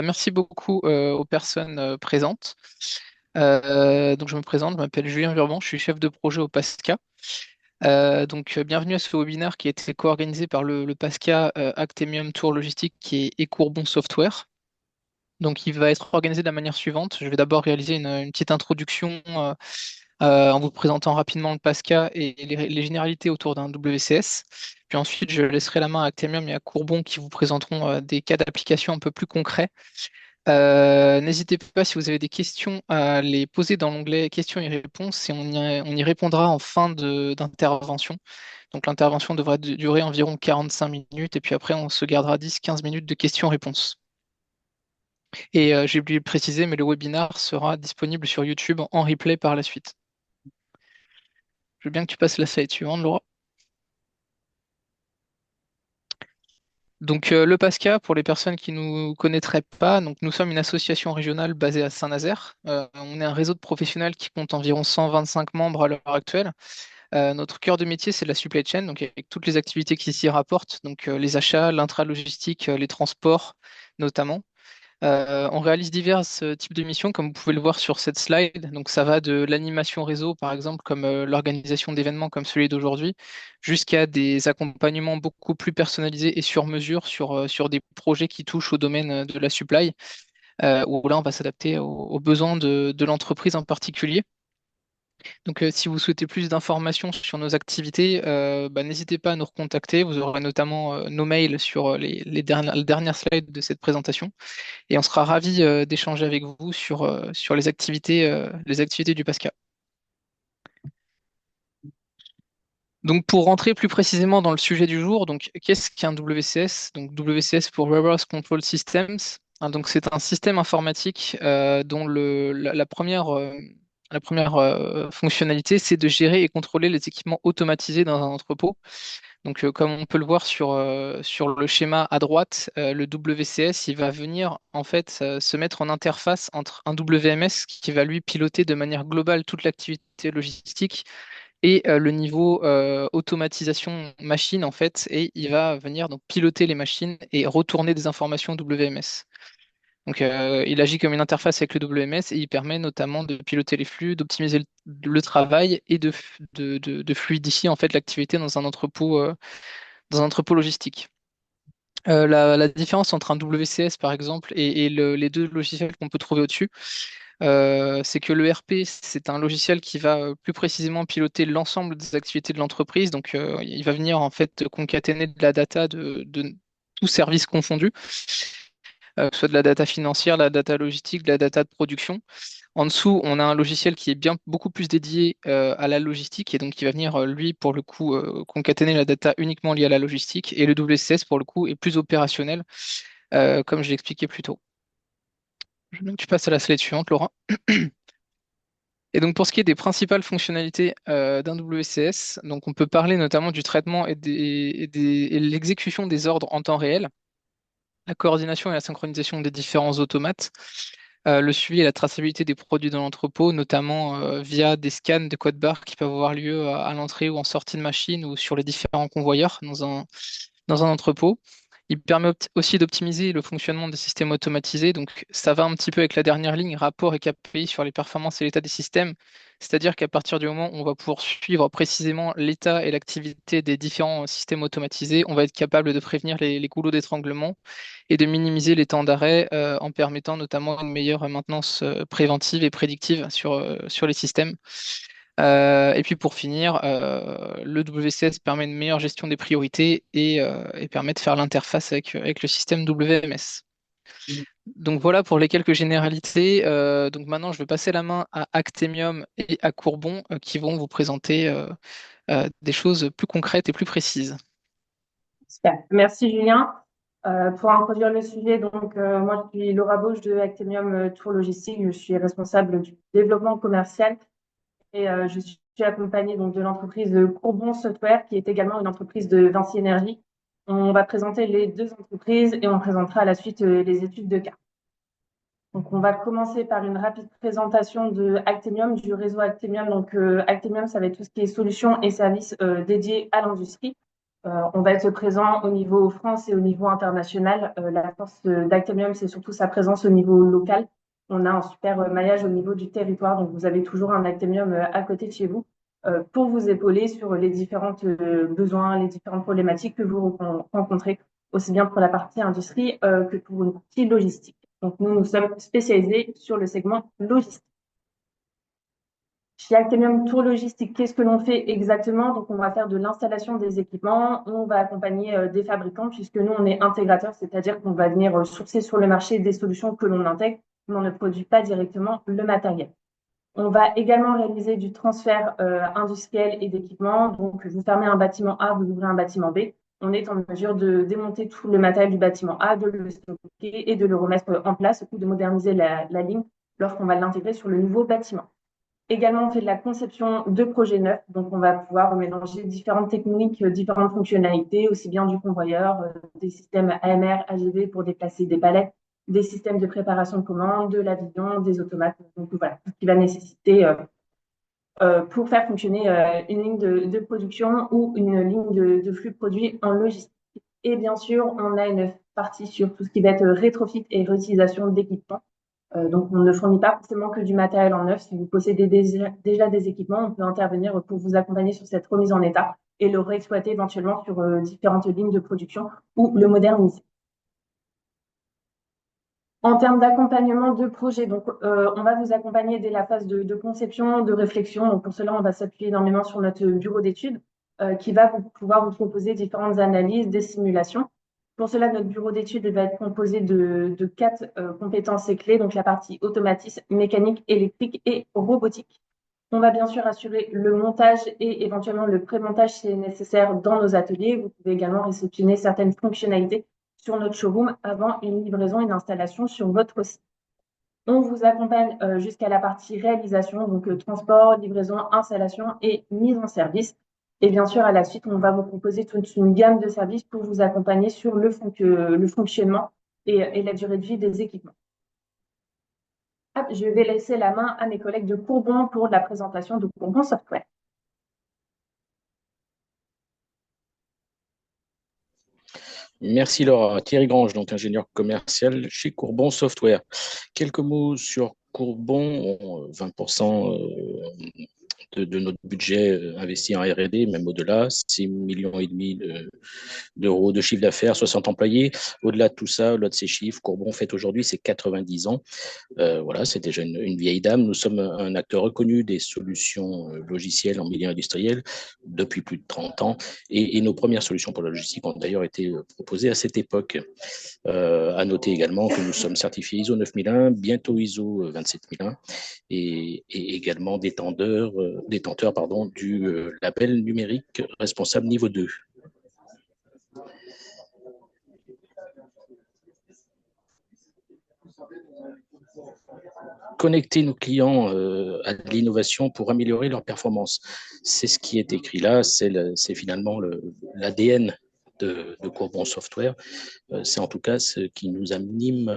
Merci beaucoup aux personnes présentes. Donc je me présente, je m'appelle Julien Virban, je suis chef de projet au PASCA. Bienvenue à ce webinaire qui a été co-organisé par le PASCA Actemium Tour Logistique et Courbon Software. Donc il va être organisé de la manière suivante. Je vais d'abord réaliser une petite introduction en vous présentant rapidement le PASCA et les généralités autour d'un WCS. Puis ensuite, je laisserai la main à Actemium et à Courbon qui vous présenteront des cas d'application un peu plus concrets. N'hésitez pas si vous avez des questions à les poser dans l'onglet questions et réponses et on y répondra en fin d'intervention. Donc l'intervention devrait durer environ 45 minutes et puis après on se gardera 10-15 minutes de questions-réponses. Et j'ai oublié de préciser, mais le webinar sera disponible sur YouTube en replay par la suite. Je veux bien que tu passes la slide suivante, Laura. Donc le PASCA, pour les personnes qui ne nous connaîtraient pas, donc nous sommes une association régionale basée à Saint-Nazaire. On est un réseau de professionnels qui compte environ 125 membres à l'heure actuelle. Notre cœur de métier, c'est la supply chain, donc avec toutes les activités qui s'y rapportent, donc les achats, l'intralogistique, les transports notamment. On réalise divers types de missions, comme vous pouvez le voir sur cette slide. Donc, ça va de l'animation réseau, par exemple, comme l'organisation d'événements comme celui d'aujourd'hui, jusqu'à des accompagnements beaucoup plus personnalisés et sur mesure sur des projets qui touchent au domaine de la supply, où là, on va s'adapter aux besoins de l'entreprise en particulier. Donc, si vous souhaitez plus d'informations sur nos activités, n'hésitez pas à nous recontacter. Vous aurez notamment nos mails sur les dernières slides de cette présentation. Et on sera ravi d'échanger avec vous sur les activités du PASCA. Donc pour rentrer plus précisément dans le sujet du jour, donc qu'est-ce qu'un WCS? Donc WCS pour Warehouse Control Systems. Hein, donc c'est un système informatique dont la première fonctionnalité, c'est de gérer et contrôler les équipements automatisés dans un entrepôt. Donc, comme on peut le voir sur le schéma à droite, le WCS, il va venir en fait se mettre en interface entre un WMS qui va lui piloter de manière globale toute l'activité logistique et le niveau automatisation machine en fait, et il va venir donc piloter les machines et retourner des informations WMS. Donc, il agit comme une interface avec le WMS et il permet notamment de piloter les flux, d'optimiser le travail et de fluidifier en fait l'activité dans un entrepôt logistique. La différence entre un WCS par exemple et les deux logiciels qu'on peut trouver au-dessus, c'est que le RP, c'est un logiciel qui va plus précisément piloter l'ensemble des activités de l'entreprise. Donc, il va venir en fait concaténer de la data de tous services confondus, que ce soit de la data financière, de la data logistique, de la data de production. En dessous, on a un logiciel qui est bien beaucoup plus dédié à la logistique et donc qui va venir, lui, pour le coup, concaténer la data uniquement liée à la logistique. Et le WCS, pour le coup, est plus opérationnel, comme je l'ai expliqué plus tôt. Donc, tu passes à la slide suivante, Laura. Et donc, pour ce qui est des principales fonctionnalités d'un WCS, donc on peut parler notamment du traitement et l'exécution des ordres en temps réel, la coordination et la synchronisation des différents automates, le suivi et la traçabilité des produits dans l'entrepôt, notamment via des scans de code barres qui peuvent avoir lieu à l'entrée ou en sortie de machine ou sur les différents convoyeurs dans un entrepôt. Il permet aussi d'optimiser le fonctionnement des systèmes automatisés. Donc, ça va un petit peu avec la dernière ligne, rapport et KPI sur les performances et l'état des systèmes. C'est-à-dire qu'à partir du moment où on va pouvoir suivre précisément l'état et l'activité des différents systèmes automatisés, on va être capable de prévenir les goulots d'étranglement et de minimiser les temps d'arrêt en permettant notamment une meilleure maintenance préventive et prédictive sur les systèmes. Et puis pour finir, le WCS permet une meilleure gestion des priorités et permet de faire l'interface avec le système WMS. Donc voilà pour les quelques généralités. Donc maintenant, je vais passer la main à Actemium et à Courbon qui vont vous présenter des choses plus concrètes et plus précises. Super. Merci Julien. Pour introduire le sujet, moi je suis Laura Bauche de Actemium Tour Logistique. Je suis responsable du développement commercial et je suis accompagnée donc de l'entreprise Courbon Software, qui est également une entreprise de Vinci Énergie. On va présenter les deux entreprises et on présentera à la suite les études de cas. Donc, on va commencer par une rapide présentation de Actemium, du réseau Actemium. Donc, Actemium, ça va être tout ce qui est solutions et services dédiés à l'industrie. On va être présent au niveau France et au niveau international. La force d'Actemium, c'est surtout sa présence au niveau local. On a un super maillage au niveau du territoire, donc vous avez toujours un Actemium à côté de chez vous pour vous épauler sur les différents besoins, les différentes problématiques que vous rencontrez, aussi bien pour la partie industrie que pour une partie logistique. Donc nous sommes spécialisés sur le segment logistique. Chez Actemium Tour Logistique, qu'est-ce que l'on fait exactement? Donc, on va faire de l'installation des équipements, on va accompagner des fabricants, puisque nous, on est intégrateur, c'est-à-dire qu'on va venir sourcer sur le marché des solutions que l'on intègre, mais on ne produit pas directement le matériel. On va également réaliser du transfert industriel et d'équipements. Donc, vous fermez un bâtiment A, vous ouvrez un bâtiment B. On est en mesure de démonter tout le matériel du bâtiment A, de le stocker et de le remettre en place ou de moderniser la ligne lorsqu'on va l'intégrer sur le nouveau bâtiment. Également, on fait de la conception de projets neufs. Donc, on va pouvoir mélanger différentes techniques, différentes fonctionnalités, aussi bien du convoyeur, des systèmes AMR, AGV pour déplacer des palettes, des systèmes de préparation de commandes, de l'avion, des automates. Donc, voilà, tout ce qui va nécessiter pour faire fonctionner une ligne de production ou une ligne de flux de produits en logistique. Et bien sûr, on a une partie sur tout ce qui va être rétrofit et réutilisation d'équipements. Donc, on ne fournit pas forcément que du matériel en neuf. Si vous possédez déjà des équipements, on peut intervenir pour vous accompagner sur cette remise en état et le réexploiter éventuellement sur différentes lignes de production ou le moderniser. En termes d'accompagnement de projet, donc on va vous accompagner dès la phase de conception, de réflexion. Donc pour cela, on va s'appuyer énormément sur notre bureau d'études qui va pouvoir vous proposer différentes analyses, des simulations. Pour cela, notre bureau d'études va être composé de 4 compétences clés, donc la partie automatisme, mécanique, électrique et robotique. On va bien sûr assurer le montage et éventuellement le pré-montage si nécessaire dans nos ateliers. Vous pouvez également réceptionner certaines fonctionnalités sur notre showroom avant une livraison et une installation sur votre site. On vous accompagne jusqu'à la partie réalisation, donc transport, livraison, installation et mise en service. Et bien sûr, à la suite, on va vous proposer toute une gamme de services pour vous accompagner sur le fonctionnement et la durée de vie des équipements. Hop, je vais laisser la main à mes collègues de Courbon pour la présentation de Courbon Software. Merci Laura. Thierry Grange, donc ingénieur commercial chez Courbon Software. Quelques mots sur Courbon, 20% de notre budget investi en R&D, même au-delà, 6,5 millions d'euros de chiffre d'affaires, 60 employés. Au-delà de tout ça, au-delà de ces chiffres, Courbon fête aujourd'hui ses 90 ans. Voilà, c'est déjà une vieille dame. Nous sommes un acteur reconnu des solutions logicielles en milieu industriel depuis plus de 30 ans et nos premières solutions pour la logistique ont d'ailleurs été proposées à cette époque. À noter également que nous sommes certifiés ISO 9001, bientôt ISO 27001 et également détenteurs du label numérique responsable niveau 2. Connecter nos clients à l'innovation pour améliorer leur performance. C'est ce qui est écrit là, c'est finalement l'ADN de Courbon Software. C'est en tout cas ce qui nous anime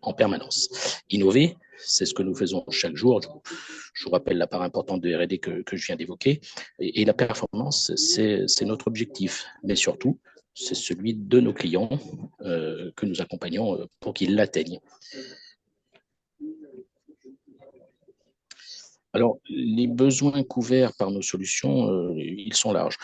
en permanence. Innover, c'est ce que nous faisons chaque jour. Je vous rappelle la part importante de R&D que je viens d'évoquer. Et la performance, c'est notre objectif. Mais surtout, c'est celui de nos clients que nous accompagnons pour qu'ils l'atteignent. Alors, les besoins couverts par nos solutions, ils sont larges.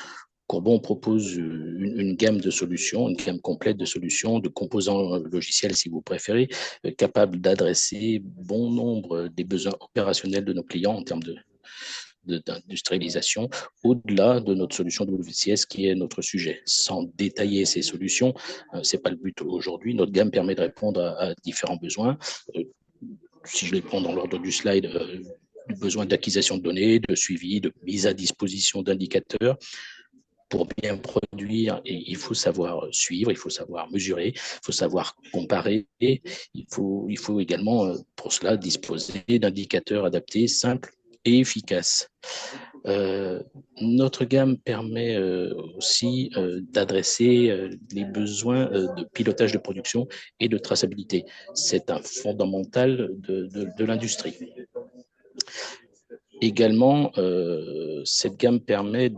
Courbon propose une gamme de solutions, une gamme complète de solutions, de composants logiciels si vous préférez, capables d'adresser bon nombre des besoins opérationnels de nos clients en termes d'industrialisation, au-delà de notre solution WCS qui est notre sujet. Sans détailler ces solutions, ce n'est pas le but aujourd'hui. Notre gamme permet de répondre à différents besoins. Si je les prends dans l'ordre du slide, besoin d'acquisition de données, de suivi, de mise à disposition d'indicateurs. Pour bien produire, il faut savoir suivre, il faut savoir mesurer, il faut savoir comparer. Il faut également, pour cela, disposer d'indicateurs adaptés, simples et efficaces. Notre gamme permet aussi d'adresser les besoins de pilotage de production et de traçabilité. C'est un fondamental de l'industrie. Également, cette gamme permet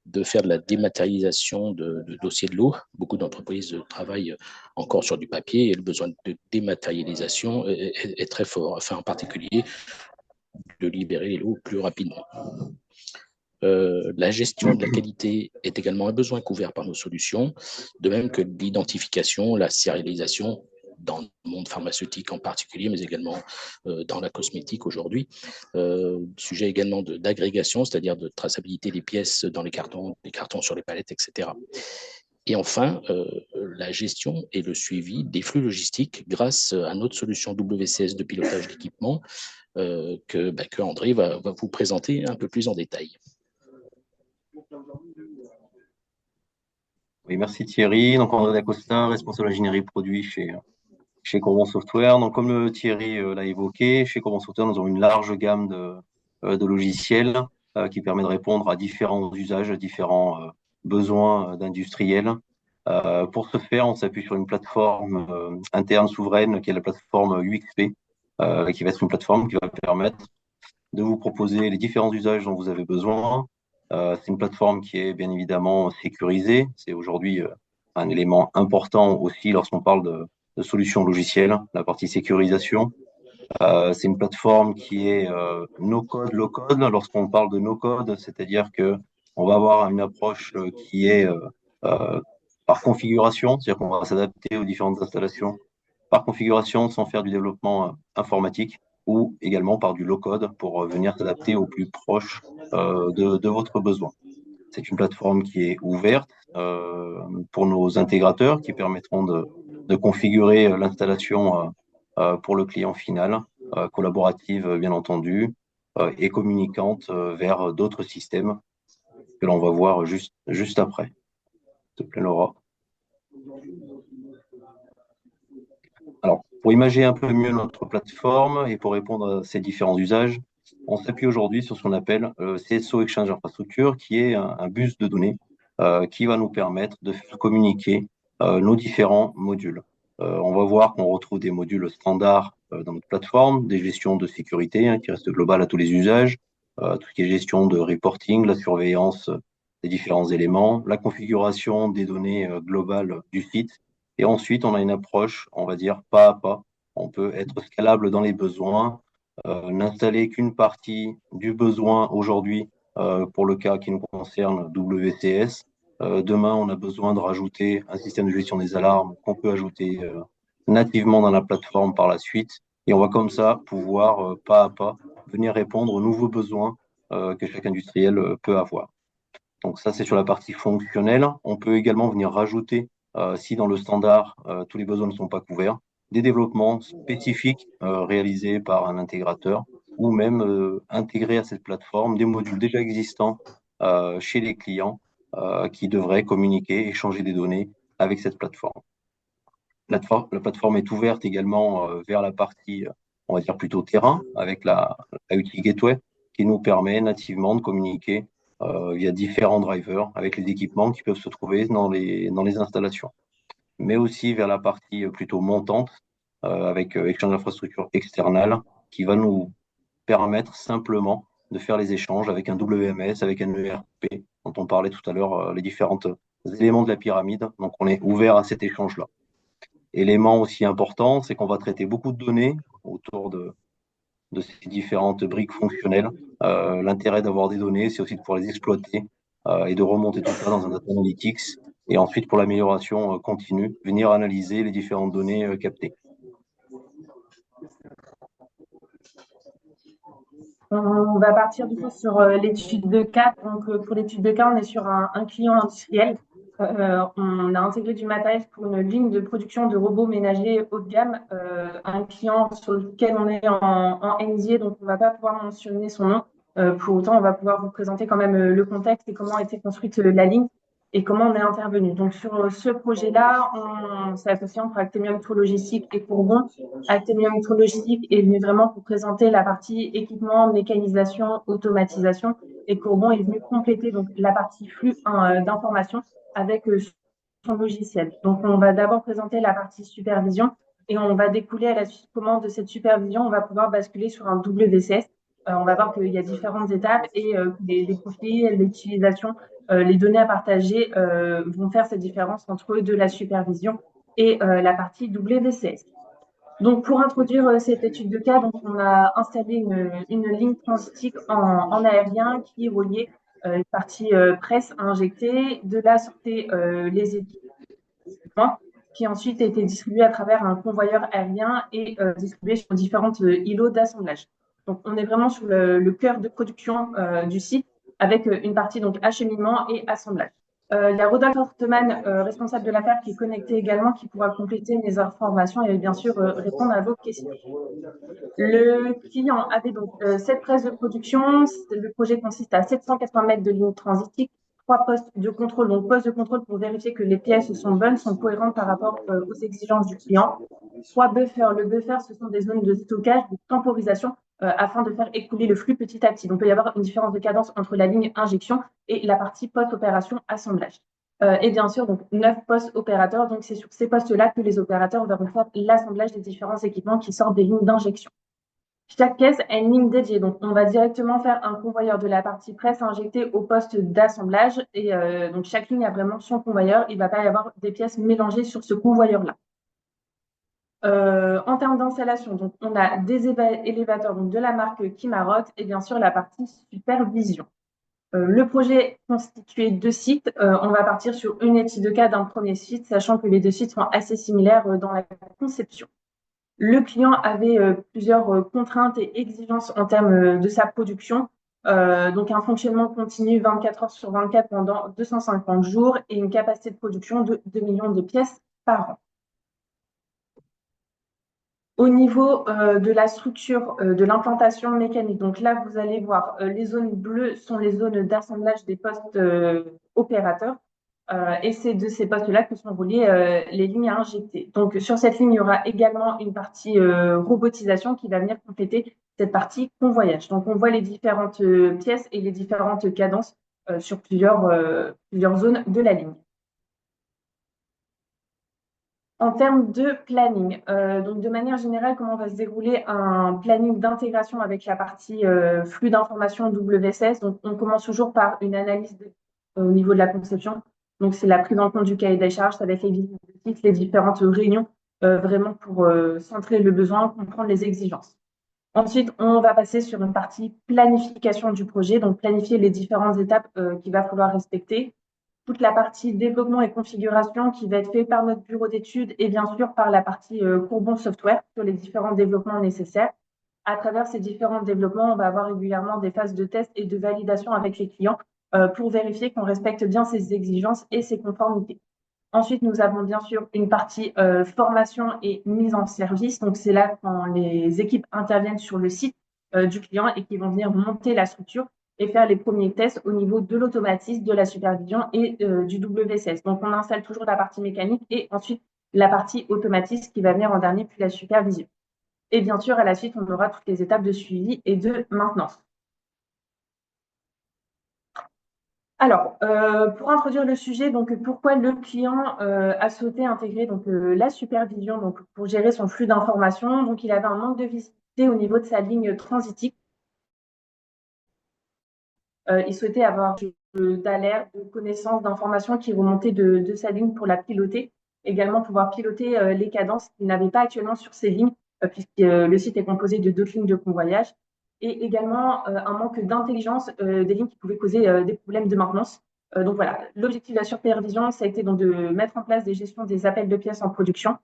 de faire de la dématérialisation de dossiers de l'eau. Beaucoup d'entreprises travaillent encore sur du papier et le besoin de dématérialisation est très fort, enfin en particulier de libérer les lots plus rapidement. La gestion de la qualité est également un besoin couvert par nos solutions, de même que l'identification, la sérialisation dans le monde pharmaceutique en particulier, mais également dans la cosmétique aujourd'hui. Sujet également d'agrégation, c'est-à-dire de traçabilité des pièces dans les cartons sur les palettes, etc. Et enfin, la gestion et le suivi des flux logistiques grâce à notre solution WCS de pilotage d'équipement que André va vous présenter un peu plus en détail. Oui, merci Thierry. Donc André Dacosta, responsable ingénierie produit chez Courbon Software. Donc comme Thierry l'a évoqué, chez Courbon Software, nous avons une large gamme de logiciels qui permet de répondre à différents usages, à différents besoins d'industriels. Pour ce faire, on s'appuie sur une plateforme interne souveraine qui est la plateforme UXP, qui va être une plateforme qui va permettre de vous proposer les différents usages dont vous avez besoin. C'est une plateforme qui est bien évidemment sécurisée. C'est aujourd'hui un élément important aussi lorsqu'on parle de solutions logicielles, la partie sécurisation. C'est une plateforme qui est no-code, low-code. Lorsqu'on parle de no-code, c'est-à-dire que on va avoir une approche qui est par configuration, c'est-à-dire qu'on va s'adapter aux différentes installations par configuration sans faire du développement informatique ou également par du low-code pour venir s'adapter au plus proche de votre besoin. C'est une plateforme qui est ouverte pour nos intégrateurs qui permettront de configurer l'installation pour le client final, collaborative bien entendu, et communicante vers d'autres systèmes que l'on va voir juste après. S'il te plaît, Laura. Alors, pour imaginer un peu mieux notre plateforme et pour répondre à ces différents usages, on s'appuie aujourd'hui sur ce qu'on appelle CSO Exchange Infrastructure, qui est un bus de données qui va nous permettre de faire communiquer nos différents modules. On va voir qu'on retrouve des modules standards dans notre plateforme, des gestions de sécurité qui restent globales à tous les usages, tout ce qui est gestion de reporting, la surveillance des différents éléments, la configuration des données globales du site. Et ensuite, on a une approche, on va dire, pas à pas. On peut être scalable dans les besoins, n'installer qu'une partie du besoin aujourd'hui pour le cas qui nous concerne WCS. Demain, on a besoin de rajouter un système de gestion des alarmes qu'on peut ajouter nativement dans la plateforme par la suite. Et on va comme ça pouvoir, pas à pas, venir répondre aux nouveaux besoins que chaque industriel peut avoir. Donc ça, c'est sur la partie fonctionnelle. On peut également venir rajouter, si dans le standard, tous les besoins ne sont pas couverts, des développements spécifiques réalisés par un intégrateur ou même intégrer à cette plateforme des modules déjà existants chez les clients qui devraient communiquer, échanger des données avec cette plateforme. La plateforme est ouverte également vers la partie, on va dire plutôt terrain, avec la UT Gateway, qui nous permet nativement de communiquer via différents drivers avec les équipements qui peuvent se trouver dans les installations. Mais aussi vers la partie plutôt montante, avec Exchange d'infrastructure externale, qui va nous permettre simplement de faire les échanges avec un WMS, avec un ERP, dont on parlait tout à l'heure, les différents éléments de la pyramide. Donc, on est ouvert à cet échange-là. Élément aussi important, c'est qu'on va traiter beaucoup de données autour de ces différentes briques fonctionnelles. L'intérêt d'avoir des données, c'est aussi de pouvoir les exploiter et de remonter tout ça dans un data analytics. Et ensuite, pour l'amélioration continue, venir analyser les différentes données captées. On va partir du coup sur l'étude de cas. Donc, pour l'étude de cas, on est sur un client industriel. On a intégré du matériel pour une ligne de production de robots ménagers haut de gamme. Un client sur lequel on est en NDA, donc on ne va pas pouvoir mentionner son nom. Pour autant, on va pouvoir vous présenter quand même le contexte et comment a été construite la ligne et comment on est intervenu. Donc, sur ce projet-là, on s'est associé entre Actemium Tour Logistique et Courbon. Actemium Tour Logistique est venu vraiment pour présenter la partie équipement, mécanisation, automatisation. Et Courbon est venu compléter donc, la partie flux d'informations avec son logiciel. Donc, on va d'abord présenter la partie supervision et on va découler à la suite comment de cette supervision, on va pouvoir basculer sur un WCS. On va voir qu'il y a différentes étapes et les profils, l'utilisation les données à partager vont faire cette différence entre de la supervision et la partie WCS. Donc, pour introduire cette étude de cas, donc, on a installé une ligne transitique en aérien qui est reliée une partie presse injectée. De là sortaient les équipements qui ensuite étaient distribués à travers un convoyeur aérien et distribués sur différentes îlots d'assemblage. Donc, on est vraiment sur le cœur de production du site avec une partie donc acheminement et assemblage. Il y a Rodolphe Hortemann, responsable de l'affaire, qui est connecté également, qui pourra compléter mes informations et bien sûr répondre à vos questions. Le client avait donc 7 presses de production. Le projet consiste à 780 mètres de ligne transitique, 3 postes de contrôle, donc postes de contrôle pour vérifier que les pièces sont bonnes, sont cohérentes par rapport aux exigences du client. 3 buffers. Le buffer, ce sont des zones de stockage, de temporisation, afin de faire écouler le flux petit à petit. Donc, il peut y avoir une différence de cadence entre la ligne injection et la partie post-opération assemblage. Et bien sûr, donc 9 postes opérateurs. Donc, c'est sur ces postes-là que les opérateurs vont faire l'assemblage des différents équipements qui sortent des lignes d'injection. Chaque caisse a une ligne dédiée. Donc, on va directement faire un convoyeur de la partie presse injectée au poste d'assemblage. Et donc, chaque ligne a vraiment son convoyeur. Il ne va pas y avoir des pièces mélangées sur ce convoyeur-là. En termes d'installation, donc on a des élévateurs donc de la marque Kimarot et bien sûr la partie supervision. Le projet constitué de sites. On va partir sur une étude de cas d'un premier site, sachant que les 2 sites sont assez similaires dans la conception. Le client avait plusieurs contraintes et exigences en termes de sa production. Donc un fonctionnement continu 24 heures sur 24 pendant 250 jours et une capacité de production de 2 millions de pièces par an. Au niveau de la structure de l'implantation mécanique, donc là, vous allez voir, les zones bleues sont les zones d'assemblage des postes opérateurs. Et c'est de ces postes-là que sont reliées les lignes à injecter. Donc, sur cette ligne, il y aura également une partie robotisation qui va venir compléter cette partie convoyage. Donc, on voit les différentes pièces et les différentes cadences sur plusieurs zones de la ligne. En termes de planning, donc de manière générale, comment va se dérouler un planning d'intégration avec la partie flux d'informations WSS. Donc, on commence toujours par une analyse au niveau de la conception. Donc, c'est la prise en compte du cahier des charges avec les visites de site, les différentes réunions, vraiment pour centrer le besoin, comprendre les exigences. Ensuite, on va passer sur une partie planification du projet, donc planifier les différentes étapes qu'il va falloir respecter, toute la partie développement et configuration qui va être fait par notre bureau d'études et bien sûr par la partie Courbon Software sur les différents développements nécessaires. À travers ces différents développements, on va avoir régulièrement des phases de test et de validation avec les clients pour vérifier qu'on respecte bien ces exigences et ces conformités. Ensuite, nous avons bien sûr une partie formation et mise en service. Donc, c'est là quand les équipes interviennent sur le site du client et qui vont venir monter la structure et faire les premiers tests au niveau de l'automatisme, de la supervision et du WCS. Donc, on installe toujours la partie mécanique et ensuite la partie automatisme qui va venir en dernier, puis la supervision. Et bien sûr, à la suite, on aura toutes les étapes de suivi et de maintenance. Alors, pour introduire le sujet, donc pourquoi le client a souhaité intégrer donc la supervision donc pour gérer son flux d'informations. Donc, il avait un manque de visibilité au niveau de sa ligne transitique. Il souhaitait avoir d'alerte, de connaissances, d'informations qui remontaient de sa ligne pour la piloter. Également, pouvoir piloter les cadences qu'il n'avait pas actuellement sur ses lignes, puisque le site est composé de 2 lignes de convoyage. Et également, un manque d'intelligence des lignes qui pouvaient causer des problèmes de maintenance. Donc voilà, l'objectif de la supervision, ça a été donc de mettre en place des gestions des appels de pièces en production,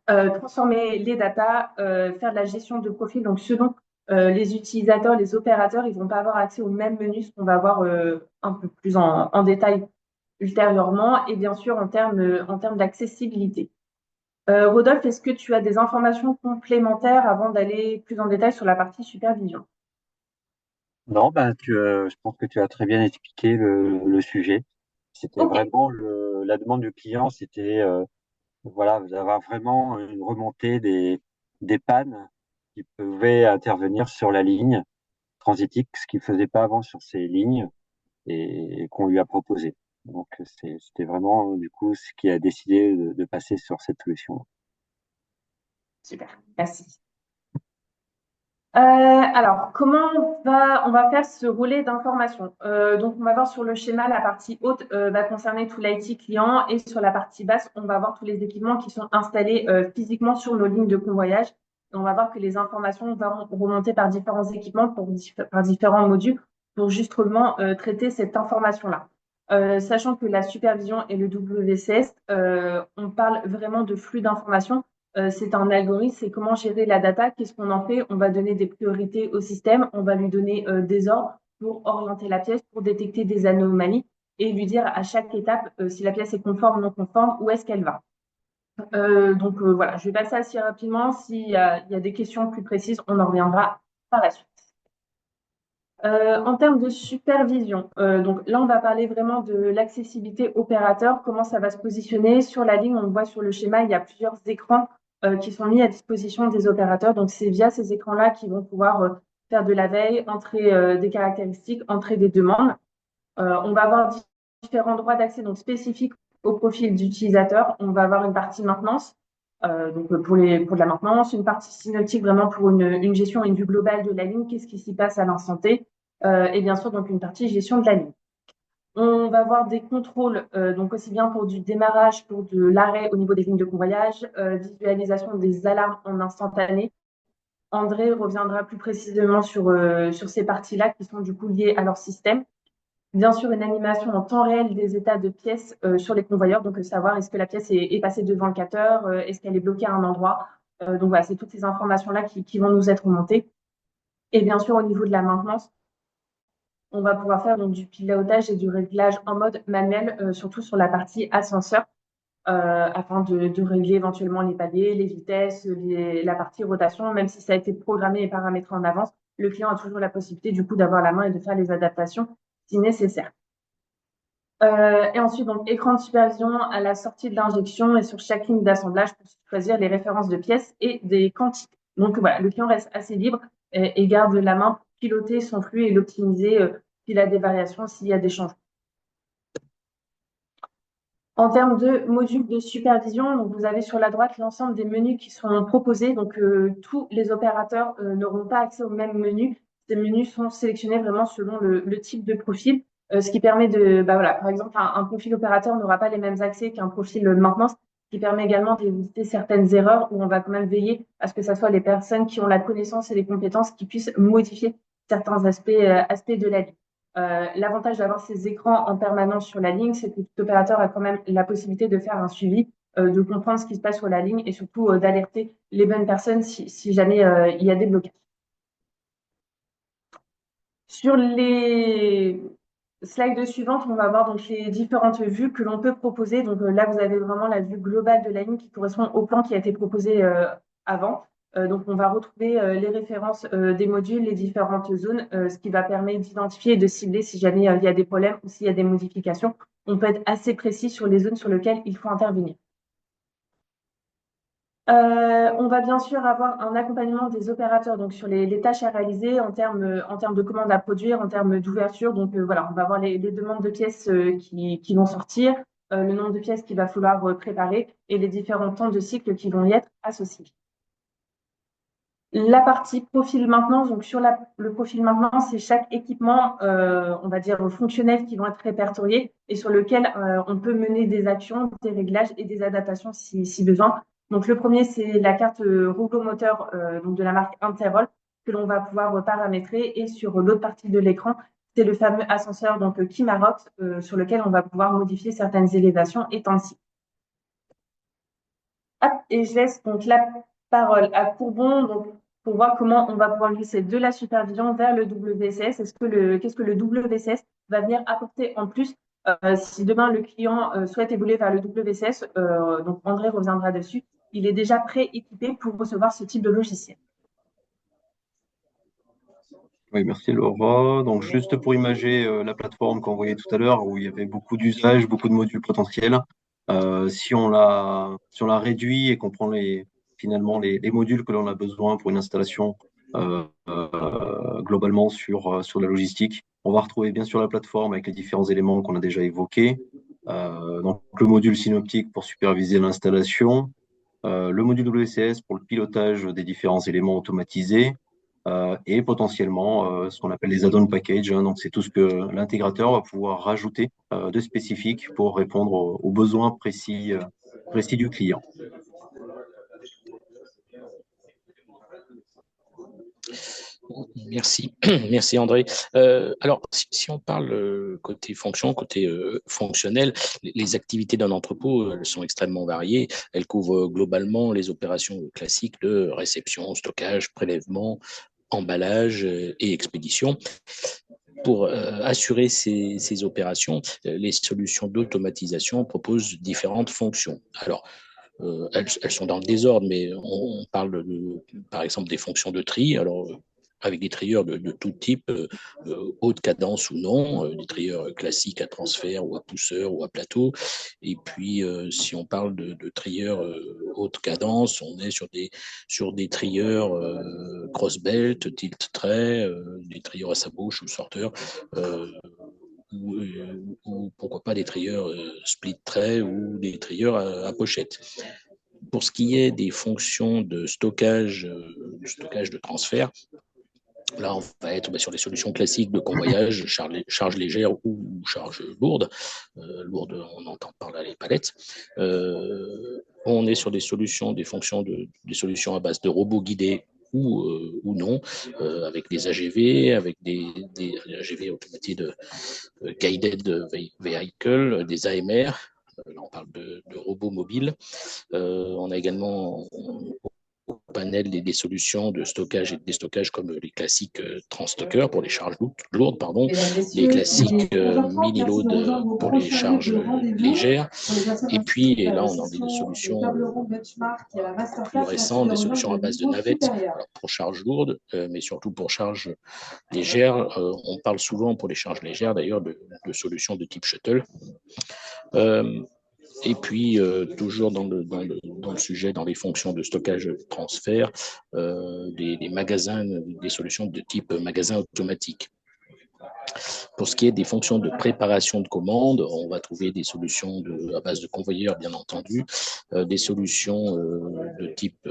transformer les datas, faire de la gestion de profil. Donc, selon les utilisateurs, les opérateurs, ils ne vont pas avoir accès au même menu, ce qu'on va voir un peu plus en détail ultérieurement, et bien sûr en termes d'accessibilité. Rodolphe, est-ce que tu as des informations complémentaires avant d'aller plus en détail sur la partie supervision? Non, je pense que tu as très bien expliqué le sujet. C'était Ok, vraiment la demande du client, c'était voilà, d'avoir vraiment une remontée des pannes qui pouvaient intervenir sur la ligne transitique, ce qu'il ne faisait pas avant sur ces lignes et qu'on lui a proposé. Donc c'était vraiment du coup ce qui a décidé de passer sur cette solution. super, merci. Alors, comment on va faire ce relais d'informations? Donc, on va voir sur le schéma, la partie haute va concerner tout l'IT client et sur la partie basse, on va voir tous les équipements qui sont installés physiquement sur nos lignes de convoyage. Et on va voir que les informations vont remonter par différents équipements, par différents modules, pour justement traiter cette information-là. Sachant que la supervision et le WCS, on parle vraiment de flux d'informations. C'est un algorithme, c'est comment gérer la data, qu'est-ce qu'on en fait. On va donner des priorités au système, on va lui donner des ordres pour orienter la pièce, pour détecter des anomalies et lui dire à chaque étape si la pièce est conforme, non conforme, où est-ce qu'elle va. Voilà, je vais passer assez rapidement. S'il y a des questions plus précises, on en reviendra par la suite. En termes de supervision, donc là, on va parler vraiment de l'accessibilité opérateur, comment ça va se positionner. Sur la ligne, on le voit sur le schéma, il y a plusieurs écrans qui sont mis à disposition des opérateurs. Donc, c'est via ces écrans-là qu'ils vont pouvoir faire de la veille, entrer des caractéristiques, entrer des demandes. On va avoir différents droits d'accès donc spécifiques au profil d'utilisateur. On va avoir une partie maintenance, pour de la maintenance, une partie synoptique vraiment pour une gestion et une vue globale de la ligne, qu'est-ce qui s'y passe à l'instant T, et bien sûr donc une partie gestion de la ligne. On va avoir des contrôles, donc aussi bien pour du démarrage, pour de l'arrêt au niveau des lignes de convoyage, visualisation des alarmes en instantané. André reviendra plus précisément sur ces parties-là qui sont du coup liées à leur système. Bien sûr, une animation en temps réel des états de pièces sur les convoyeurs, donc savoir est-ce que la pièce est passée devant le capteur, est-ce qu'elle est bloquée à un endroit. Donc voilà, c'est toutes ces informations-là qui vont nous être remontées. Et bien sûr, au niveau de la maintenance, on va pouvoir faire donc, du pilotage et du réglage en mode manuel, surtout sur la partie ascenseur, afin de régler éventuellement les paliers, les vitesses, la partie rotation, même si ça a été programmé et paramétré en avance, le client a toujours la possibilité du coup d'avoir la main et de faire les adaptations si nécessaire. Et ensuite, donc, écran de supervision à la sortie de l'injection et sur chaque ligne d'assemblage pour choisir les références de pièces et des quantités. Donc voilà, le client reste assez libre et garde la main pour piloter son flux et l'optimiser s'il a des variations, s'il y a des changements. En termes de modules de supervision, donc vous avez sur la droite l'ensemble des menus qui sont proposés. Donc tous les opérateurs n'auront pas accès au même menu. Ces menus sont sélectionnés vraiment selon le type de profil, ce qui permet de, voilà, par exemple, un profil opérateur n'aura pas les mêmes accès qu'un profil de maintenance, ce qui permet également d'éviter certaines erreurs où on va quand même veiller à ce que ce soit les personnes qui ont la connaissance et les compétences qui puissent modifier certains aspects de la vie. L'avantage d'avoir ces écrans en permanence sur la ligne, c'est que tout opérateur a quand même la possibilité de faire un suivi, de comprendre ce qui se passe sur la ligne et surtout d'alerter les bonnes personnes si jamais il y a des blocages. Sur les slides suivantes, on va voir donc les différentes vues que l'on peut proposer. Donc là, vous avez vraiment la vue globale de la ligne qui correspond au plan qui a été proposé avant. Donc on va retrouver les références des modules, les différentes zones, ce qui va permettre d'identifier et de cibler si jamais il y a des problèmes ou s'il y a des modifications. On peut être assez précis sur les zones sur lesquelles il faut intervenir. On va bien sûr avoir un accompagnement des opérateurs donc sur les tâches à réaliser en termes de commandes à produire, en termes d'ouverture. Donc voilà, on va avoir les demandes de pièces qui vont sortir, le nombre de pièces qu'il va falloir préparer et les différents temps de cycle qui vont y être associés. La partie profil maintenance, donc sur le profil maintenance, c'est chaque équipement, on va dire fonctionnel qui vont être répertoriés et sur lequel on peut mener des actions, des réglages et des adaptations si besoin. Donc le premier, c'est la carte rouleau moteur donc de la marque Interroll que l'on va pouvoir paramétrer et sur l'autre partie de l'écran, c'est le fameux ascenseur donc Kimarox sur lequel on va pouvoir modifier certaines élévations et temps de cycle. Et je laisse donc la parole à Courbon donc, pour voir comment on va pouvoir glisser de la supervision vers le WCS. Qu'est-ce que le WCS va venir apporter en plus si demain le client souhaite évoluer vers le WCS, donc André reviendra dessus, il est déjà pré-équipé pour recevoir ce type de logiciel. Oui, merci Laura. Donc, juste pour imager la plateforme qu'on voyait tout à l'heure, où il y avait beaucoup d'usages, beaucoup de modules potentiels, si on la réduit et qu'on prend finalement les modules que l'on a besoin pour une installation globalement sur la logistique, on va retrouver bien sûr la plateforme avec les différents éléments qu'on a déjà évoqués. Donc, le module synoptique pour superviser l'installation, le module WCS pour le pilotage des différents éléments automatisés, et potentiellement ce qu'on appelle les add-on packages. Hein. Donc, c'est tout ce que l'intégrateur va pouvoir rajouter de spécifique pour répondre aux besoins précis du client. Merci, merci André. Alors, si on parle côté fonction, côté fonctionnel, les activités d'un entrepôt elles sont extrêmement variées. Elles couvrent globalement les opérations classiques de réception, stockage, prélèvement, emballage et expédition. Pour assurer ces opérations, les solutions d'automatisation proposent différentes fonctions. Alors, elles sont dans le désordre, mais on parle par exemple des fonctions de tri. Alors, avec des trieurs de tout type, haute cadence ou non, des trieurs classiques à transfert ou à pousseur ou à plateau. Et puis, si on parle de trieurs haute cadence, on est sur des trieurs cross-belt, tilt-tray, des trieurs à sa bouche ou sorteur. Ou pourquoi pas des trieurs split tray ou des trieurs à pochette. Pour ce qui est des fonctions de stockage de transfert, là, on va être sur les solutions classiques de convoyage, charge légère ou charge lourde. Lourde, on entend par là les palettes. On est sur des solutions, des solutions à base de robots guidés ou non, avec des AGV, avec des AGV automatisés de guided vehicle, des AMR. Là, on parle de robots mobiles. On a également au panel des solutions de stockage et de déstockage comme les classiques transstockers pour les charges lourdes, les classiques mini-load pour les charges légères. Et puis, et là, on a des solutions plus récentes, des solutions à base de navettes pour charges lourdes, mais surtout pour charges légères. On parle souvent pour les charges légères, d'ailleurs, de solutions de type shuttle. Et puis, toujours dans le sujet, dans les fonctions de stockage transfert, des magasins, des solutions de type magasin automatique. Pour ce qui est des fonctions de préparation de commandes, on va trouver des solutions à base de convoyeurs, bien entendu, des solutions de type